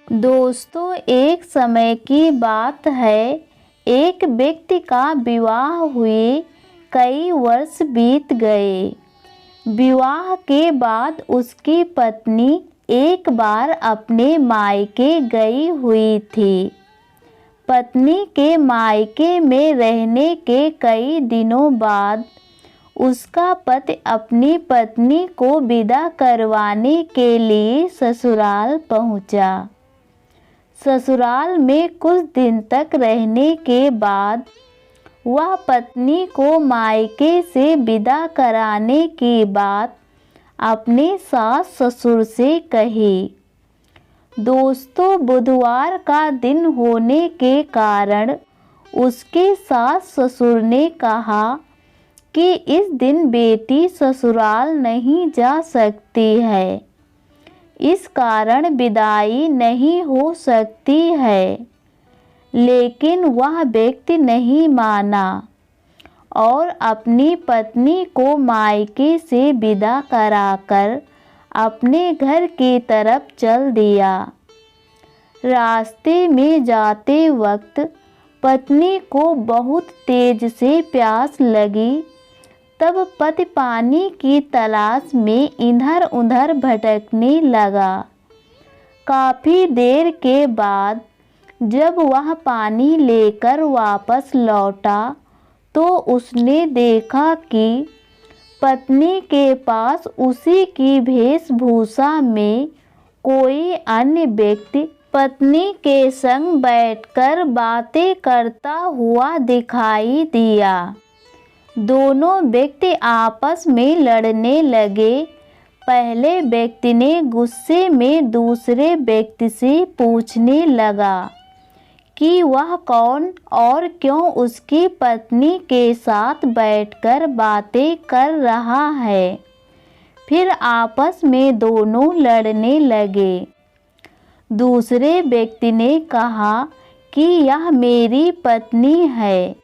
दोस्तों, एक समय की बात है। एक व्यक्ति का विवाह हुए कई वर्ष बीत गए। विवाह के बाद उसकी पत्नी एक बार अपने मायके गई हुई थी। पत्नी के मायके में रहने के कई दिनों बाद उसका पति अपनी पत्नी को विदा करवाने के लिए ससुराल पहुंचा। ससुराल में कुछ दिन तक रहने के बाद वह पत्नी को मायके से विदा कराने की बात अपने सास ससुर से कही। दोस्तों, बुधवार का दिन होने के कारण उसके सास ससुर ने कहा कि इस दिन बेटी ससुराल नहीं जा सकती है, इस कारण विदाई नहीं हो सकती है। लेकिन वह व्यक्ति नहीं माना और अपनी पत्नी को मायके से विदा कराकर अपने घर की तरफ चल दिया। रास्ते में जाते वक्त पत्नी को बहुत तेज से प्यास लगी। तब पति पानी की तलाश में इधर उधर भटकने लगा। काफ़ी देर के बाद जब वह पानी लेकर वापस लौटा तो उसने देखा कि पत्नी के पास उसी की वेशभूषा में कोई अन्य व्यक्ति पत्नी के संग बैठकर बातें करता हुआ दिखाई दिया। दोनों व्यक्ति आपस में लड़ने लगे। पहले व्यक्ति ने गुस्से में दूसरे व्यक्ति से पूछने लगा कि वह कौन और क्यों उसकी पत्नी के साथ बैठकर बातें कर रहा है। फिर आपस में दोनों लड़ने लगे। दूसरे व्यक्ति ने कहा कि यह मेरी पत्नी है।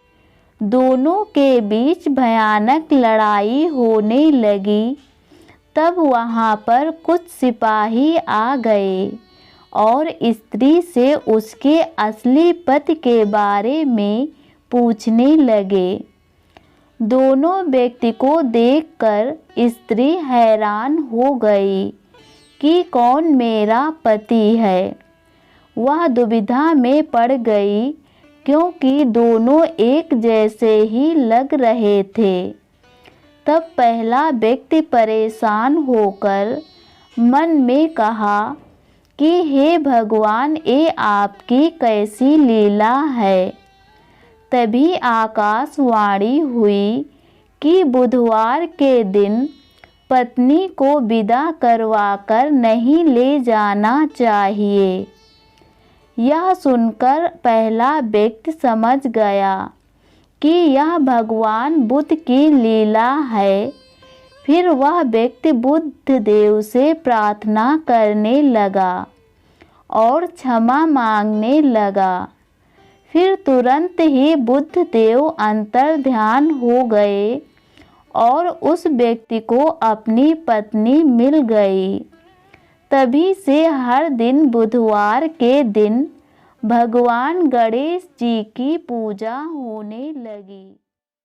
दोनों के बीच भयानक लड़ाई होने लगी। तब वहाँ पर कुछ सिपाही आ गए और स्त्री से उसके असली पति के बारे में पूछने लगे। दोनों व्यक्ति को देखकर स्त्री हैरान हो गई कि कौन मेरा पति है। वह दुविधा में पड़ गई क्योंकि दोनों एक जैसे ही लग रहे थे। तब पहला व्यक्ति परेशान होकर मन में कहा कि हे भगवान, ये आपकी कैसी लीला है। तभी आकाशवाणी हुई कि बुधवार के दिन पत्नी को विदा करवाकर नहीं ले जाना चाहिए। यह सुनकर पहला व्यक्ति समझ गया कि यह भगवान बुद्ध की लीला है। फिर वह व्यक्ति बुद्ध देव से प्रार्थना करने लगा और क्षमा मांगने लगा। फिर तुरंत ही बुद्ध देव अंतर्ध्यान हो गए और उस व्यक्ति को अपनी पत्नी मिल गई। तभी से हर दिन बुधवार के दिन भगवान गणेश जी की पूजा होने लगी।